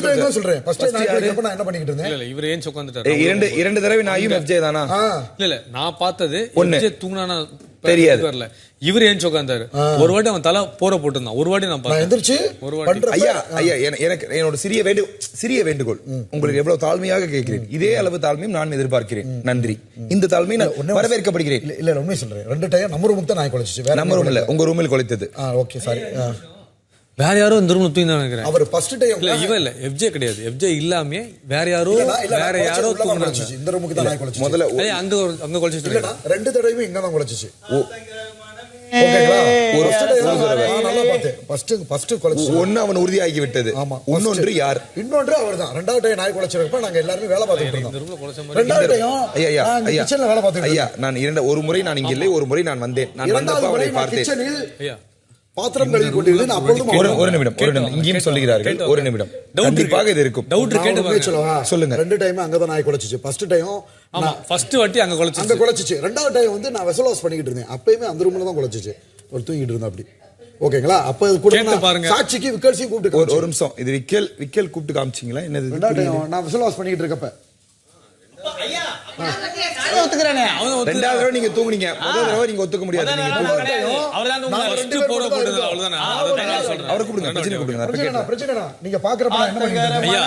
Time சொல்றேன். First time நான் என்ன பண்ணிட்டு இருந்தேன்? இல்ல இவர் ஏன் உட்கார்ந்துட்டாரு? இரண்டு தடவை நாயும் எஃப்ஜே தானா? இல்ல நான் பார்த்தது எஃப்ஜே தூங்குனானா தெரியாது. வரல. இவர் ஏன் உட்கார்ந்தாரு? ஒரு வாட்டி அவன் தலை போற போட்டுருந்தான். ஒரு வாட்டி நான் பார்த்தேன். எந்திரச்சு ஒரு வாட்டி. ஐயா எனக்கு என்னோட சிறிய வேண்டுகோள் உங்களுக்கு எவ்வளவு தாழ்மையாக கேட்கிறேன். இதே அளவு தாழ்மையும் நான் எதிர்பார்க்கிறேன். நன்றி. இந்த தாழ்மையை நான் வரவேற்கப்படுகிறேன். இல்ல உண்மை சொல்றேன். 2 டைம் நம்ம ரூமுக்கு தான் நாய் குலைச்சிச்சு. வேற நம்ம ரூம் இல்ல, உங்க ரூமில் குலைத்தது. Okay sorry. வேற யாரோ இந்த ரூம்ல தூங்கி தான் நினைக்கிறேன். அவர் ஃபர்ஸ்ட் டைம் இல்ல இவன் இல்ல எஃப்ஜே கிடையாது. எஃப்ஜே இல்லாம வேற யாரோ தூங்குனாங்க. இந்த ரூமுக்கு தான் நாய் குலைச்சிச்சு. முதல்ல அங்க குலைச்சிட்டு இல்லடா 2 தடவையும் இங்க தான் குலைச்சிச்சு. ஓகேங்களா? ஒரு நல்லா பார்த்தேன். ஃபர்ஸ்ட் குலைச்சிச்சு. ஒன்னு அவன் உறுதியாகி விட்டது. இன்னொன்று யார்? இன்னொன்று அவர்தான். 2வது டைம் நாய் குலைச்சிருக்கப்ப நாங்க எல்லாரும் வேலை பார்த்துட்டு இருந்தோம். இந்த ரூம்ல குலைச்ச மாதிரி. 2வது டைம் ஐயா கிச்சன்ல வேலை பார்த்துட்டு ஐயா நான் ஒரு முறை நான் இங்க இல்லை, ஒரு முறை நான் வந்தேன். நான் வந்தப்ப அவரை பார்த்தேன். கிச்சனில் ஐயா பாத்திரம் கழுவி கொண்டிருந்தேன். அப்பொழுது ஒரு நிமிடம் இங்கேயும் சொல்லுகிறார்கள். ஒரு நிமிடம் கண்டிப்பாக இது இருக்கும். டவுட் கேட்டு சொல்லுங்க. 2 டைம் அங்கதான் நாய் குலைச்சிச்சு. ஃபர்ஸ்ட் டைம் ஆமா ஃபர்ஸ்ட் வாட்டி அங்க குலைச்சிச்சு. 2வது டைம் வந்து நான் வெசல் வாஷ் பண்ணிட்டு இருந்தேன். அப்பயுமே அந்த ரூம்ல தான் குலைச்சிச்சு. ஒரு தூங்கிட்டு இருந்தா அப்படி. ஓகேங்களா? அப்ப கூட சாட்சிக்கு விக்கல்சி கூப்பிட்டு ஒரு நிமிஷம். இது விக்கல் கூப்பிட்டு காமிச்சீங்களா? என்னது? 2வது டைம் நான் வெசல் வாஷ் பண்ணிட்டு இருக்கப்ப ஐயா ஒத்துக்கறானே. 2வது தடவை நீங்க தூங்குனீங்க. முதல் தடவை நீங்க ஒத்துக்க முடியாது. நீங்க அவர்தான் ஃபர்ஸ்ட் போற போட்டது அவ்வளவுதானே. அத சொல்றேன். அவரை கூப்பிடுங்க. பிரச்சனை நீங்க பாக்குறப்ப என்ன பண்ணீங்க? ஐயா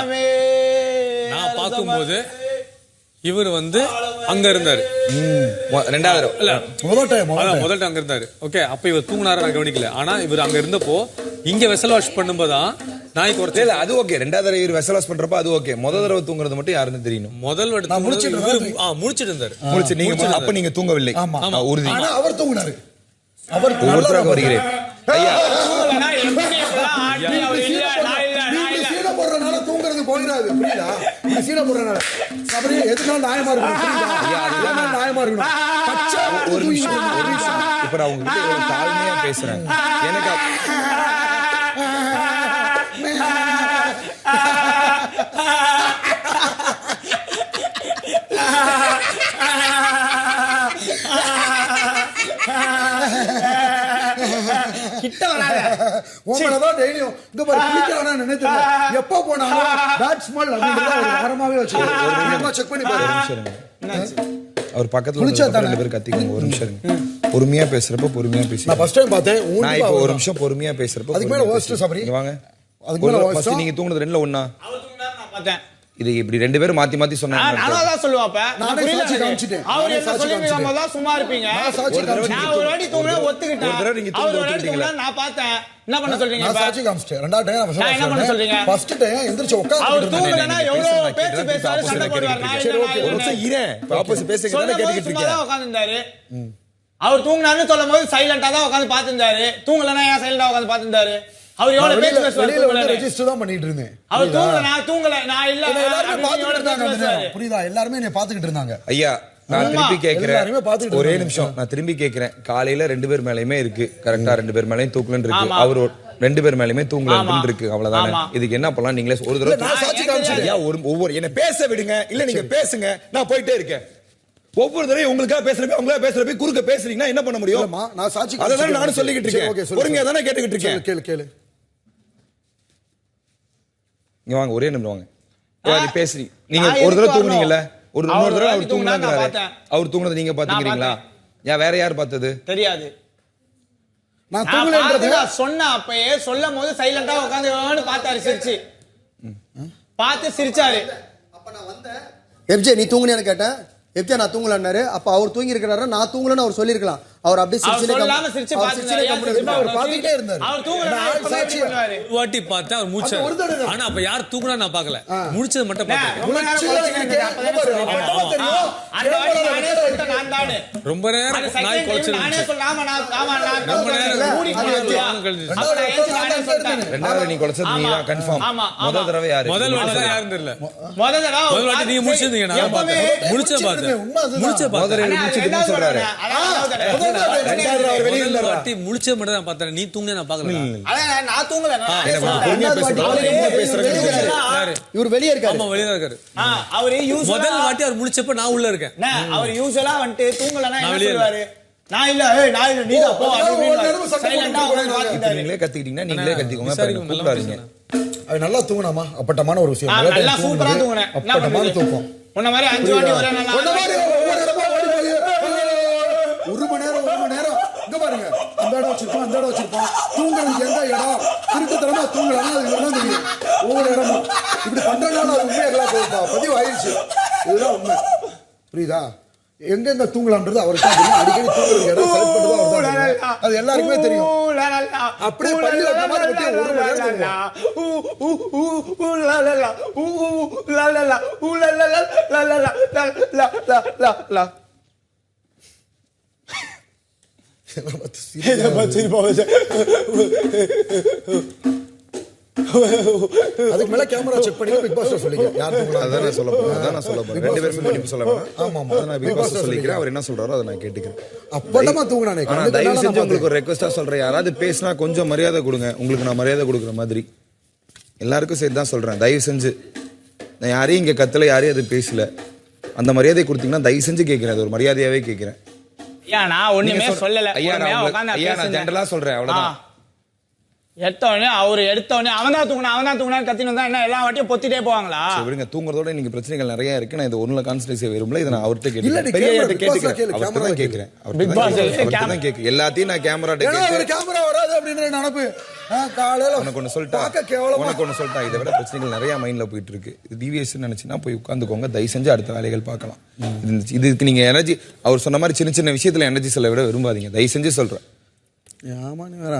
நான் பாக்கும்போது இவர் வந்து அங்க இருந்தாரு. 2வது தடவை இல்ல முதல் டைம் அங்க இருந்தாரு. ஓகே அப்ப இவர் தூங்குனாரு நான் கவனிக்கல. ஆனா இவர் அங்க இருந்தப்போ இங்க வெசல் வாஷ் பண்ணும்போதுதான் நாய் குறைச்சு. இல்ல அது ஓகே. 2வது தடவை இவர் வெசல் வாஷ் பண்றப்ப அது ஓகே. முதல் தடவை தூங்குறது மட்டும் யாருன்னு தெரியணும். முதல் வாட்டி முடிச்சிட்டு இருந்தாரு. நீங்க அப்ப நீங்க தூங்கவில்லை. உறுதி. ஆனா அவர் தூங்குனாரு. அவர் ஒவ்வொருத்தராக வருகிறேன். ஐயா போடுறதுனால தூங்குறது போயிடாது. புரியுதா? சீனை போடுறதுனால சபரி எதுனாலும் நியாயமா இருக்கணும். நியாயமா இருக்கணும். ஒரு நிமிஷம் இப்ப நான் உங்ககிட்ட தாழ்மையா பேசுறேன். எனக்கு கிட்ட வராத. உங்களதான் டெய்லியும் இங்க பாரு குளிக்கறானே நினைச்சேன். எப்ப போனாலும் பேட் ஸ்மெல் அப்படிங்கறத ஒரு வாரமாவே வச்சிருக்கேன். செக் பண்ணி பாரு. அவர் பக்கத்துல 2 பேர் கத்திக்கங்க. ஒரு நிமிஷம் இருங்க. பொறுமையா பேசுறப்ப பொறுமையா பேசி. நான் ஃபர்ஸ்ட் டைம் பார்த்தேன். நான் இப்போ ஒரு நிமிஷம் பொறுமையா பேசுறப்ப அதுக்கு மேல வர்ஸ்ட் சபரி. வாங்க. அதுக்கு மேல வர்ஸ்ட் நீங்க தூங்குனது 2ல 1. அவர் தூங்குனாரு நான் பார்த்தேன். இது இப்படி 2 பேரும் மாத்தி சொன்னாங்க. நான் தான் சொல்லுவேன். அப்ப நானே சாட்சி காமிச்சிட்டேன். அவர் என்ன சொல்லுவீங்க? தான் சும்மா இருப்பீங்க. நான் ஒரு வாட்டி தூங்குனா ஒத்துக்கிட்டேன். ஒரு தடவை நீங்க ஒத்துக்கிட்டீங்களா? நான் பார்த்தேன். என்ன பண்ண சொல்றீங்க? நான் சாட்சி காமிச்சிட்டேன். 2வது டைம் நான் என்ன பண்ண சொல்றீங்க? ஃபர்ஸ்ட் டைம் எந்திரச்சு உட்கார்ந்து அவர் தூங்கலனா எவ்வளவு பேச்சு பேசாரு சண்டை போடுவார். சரி ஓகே. ஒரு நிமிஷம் இரேன். ஆப்போசிட் பேசிக்கிட்டே கேட்டிட்டு இருக்கீங்க. சும்மா உட்கார்ந்திருந்தாரு. அவர் தூங்குனாருன்னு சொல்லும்போது சைலண்டா தான் உட்கார்ந்து பாத்துட்டாரு. தூங்கலனா ஏன் சைலண்டா உட்கார்ந்து பாத்துட்டாரு? அவர் எவ்வளவு பேச்சு பேசுவாரு? ரெஜிஸ்டர் தான் பண்ணிட்டு இருந்தேன். அவர் தூங்கல நான் இல்ல. எல்லாரும் பாத்துட்டு இருந்தாங்க. புரியுதா? எல்லாரும் என்னை பாத்துக்கிட்டு இருந்தாங்க. ஐயா நான் திருப்பி கேக்குறேன். ஒரே நிமிஷம் நான் திரும்பி கேக்குறேன். காலையில 2 பேர் மேலயுமே இருக்கு. கரெக்டா 2 பேர் மேலயும் தூக்கலன்னு இருக்கு. அவர் 2 பேர் மேலயுமே தூங்கலன்னு இருக்கு. அவ்வளவுதானே. இதுக்கு என்ன பண்ணலாம்? நீங்களே ஒரு தடவை சாட்சி காமிச்சிட்டேன். ஐயா ஒவ்வொரு என்ன பேச விடுங்க. இல்ல நீங்க பேசுங்க. நான் போயிட்டே இருக்கேன். ஒவ்வொரு தடவை உங்களுக்காக பேசுறப்ப குறுக்க பேசுறீங்கன்னா என்ன பண்ண முடியும்? நான் சாட்சி அதான் நானும் சொல்லிக்கிட்டு இருக்கேன். பொறுமையா தானே கேட்டுக்கிட்டு இருக்கேன். கேளு இங்க வாங்க. ஒரே நிமிடம் வாங்க. பேசுறீங்க. நீங்க ஒரு தடவை தூங்குனீங்கல்ல. இன்னொரு தடவை அவர் தூங்குனாங்கறாரு. அவர் தூங்குனது நீங்க பாத்தீங்களா? ஏன் வேற யார் பார்த்தது? தெரியாது. நான் தூங்கலன்றத சொன்ன அப்பயே சொல்லும்போது சைலண்டா உட்கார்ந்து பார்த்தாரு. சிரிச்சு பார்த்து சிரிச்சாரு. அப்ப நான் வந்தேன். எஃப்ஜே நீ தூங்குனியான்னு கேட்டேன். எஃப்ஜே நான் தூங்கலன்னாரு. அப்ப அவர் தூங்கி இருக்கிறாரு. நான் தூங்கலன்னு அவர் சொல்லிருக்கலாம். அவர் அப்படியே சிரிச்சு பாத்துட்டே இருந்தாரு. அவர் தூங்கலன்னு சாட்சி ஒரு வாட்டி பார்த்தா அவர் மூச்சாரு. ஆனா அப்ப யார் தூங்குனா நான் பார்க்கல. முடிச்சது மட்டும் பார்த்தேன். ரொம்ப நேரம் நாய் குலைச்சது. ரொம்ப நேரம் ரெண்டாவது நீ குலைச்சது நீ தான் கன்ஃபார்ம். முதல் தடவை யாரு? முதல் வாட்டி தான் யாருன்னு தெரியல. முதல் வாட்டி நீங்க முடிச்சீங்க. நான் பார்த்தேன். முடிச்ச பார்த்தேன். முடிச்சிட்டு சொல்றாரு. முடிச்ச மட்டும் தான் பார்த்தேன். நீ தூங்க நான் பார்க்கல. நான் தூங்கல. இவர் வெளியே இருக்காரு. ஆமா வெளியே இருக்காரு. அவரு முதல் வாட்டி அவர் முடிச்சப்ப நான் உள்ள இருக்கேன். அவர் யூசுவலா வந்துட்டு தூங்கலனா என்ன சொல்வாரு? நான் இல்ல நீ தான் போ. நீங்களே கத்திக்கிட்டீங்கன்னா நீங்களே கத்திக்கோங்க. கூப்பிடாதீங்க. அது நல்லா தூங்கினாமா அப்பட்டமான ஒரு விஷயம் நல்லா சூப்பரா தூங்குனேன். என்ன அப்பட்டமான பண்றது? தூக்கம் உன்ன மாதிரி 5 வாட்டி ஒரே நாள்ல ஒண்ணு மாதிரி ஒவ்வொரு இடமா ஓடி போய், ஒரு மணி நேரம் இங்க பாருங்க அந்த இடம் வச்சிருப்போம் அந்த இடம் வச்சிருப்போம் தூங்குறதுக்கு எந்த இடம் திருட்டுத்தனமா தூங்கலாம் அது இவரெல்லாம் தெரியும் ஒவ்வொரு இடமும் இப்படி பண்றதுனால அது உண்மை எல்லாம் பதிவு ஆயிடுச்சு இதுதான் உண்மை புரியுதா எங்கெங்க தூங்கலாம்ன்றது அவருக்கு தான் தெரியும் அடிக்கடி தூங்குறது இடம் செலக்ட் பண்றது அவருக்கு தான் தெரியும். அது எல்லாருக்குமே தெரியும் அப்படியே பள்ளி வைக்கிற மாதிரி விட்டு ஒரு மணி நேரம் அதுக்கு மேல கேமரா செக் பண்ணி பிக் பாஸ் சொல்லிங்க யார் தூங்கலாம் அதான் நான் சொல்ல போறேன் ரெண்டு பேரும் பண்ணி சொல்ல வேணாம். ஆமா ஆமா நான் பிக் பாஸ் சொல்லிக்கிறேன் அவர் என்ன சொல்றாரோ அதை நான் கேட்டுக்கிறேன். அப்பட்டமா தூங்குனானே ஆனா தயவு செஞ்சு உங்களுக்கு ஒரு ரெக்வெஸ்டா சொல்றேன் யாராவது பேசினா கொஞ்சம் மரியாதை கொடுங்க உங்களுக்கு நான் மரியாதை கொடுக்குற மாதிரி எல்லாருக்கும் சேர்த்து தான் சொல்றேன் தயவு செஞ்சு நான் யாரையும் இங்க கத்தல யாரையும் அது பேசல அந்த மரியாதை கொடுத்தீங்கன்னா தயவு செஞ்சு கேட்கிறேன் அது ஒரு மரியாதையாவே கேட்கிறேன். ஐயா நான் ஒண்ணுமே சொல்லல ஐயா நான் ஜென்ரலா சொல்றேன் அவ்வளவுதான். எடுத்தவனே அவன் தான் தூங்கினான்னு கத்தின்னு வந்தா என்ன எல்லா வாட்டியும் பொத்திட்டே போவாங்களா? விடுங்க தூங்குறதோட நீங்க பிரச்சனைகள் நிறைய இருக்கு நான் இது ஒண்ணுல கான்சன்ட்ரேட் விரும்பல இதை நான் அவர்கிட்ட இல்ல, நீ கேட்கிறேன் Big Boss எல்லாத்தையும் நான் கேமரா ஒரு கேமரா வராது அப்படின்னு நினைப்பு காலையில உனக்கு ஒண்ணு சொல்லிட்டா இதை விட பிரச்சனைகள் நிறைய மைண்ட்ல போயிட்டு இருக்கு இது டிவிஎஸ் நினைச்சுன்னா போய் உட்காந்துக்கோங்க தயவு செஞ்சு அடுத்த வேலைகள் பார்க்கலாம். இதுக்கு நீங்க எனர்ஜி அவர் சொன்ன மாதிரி சின்ன சின்ன விஷயத்துல எனர்ஜி செல்ல விட விரும்பாதீங்க தயவு செஞ்சு சொல்றேன். ஆமா நீ வேற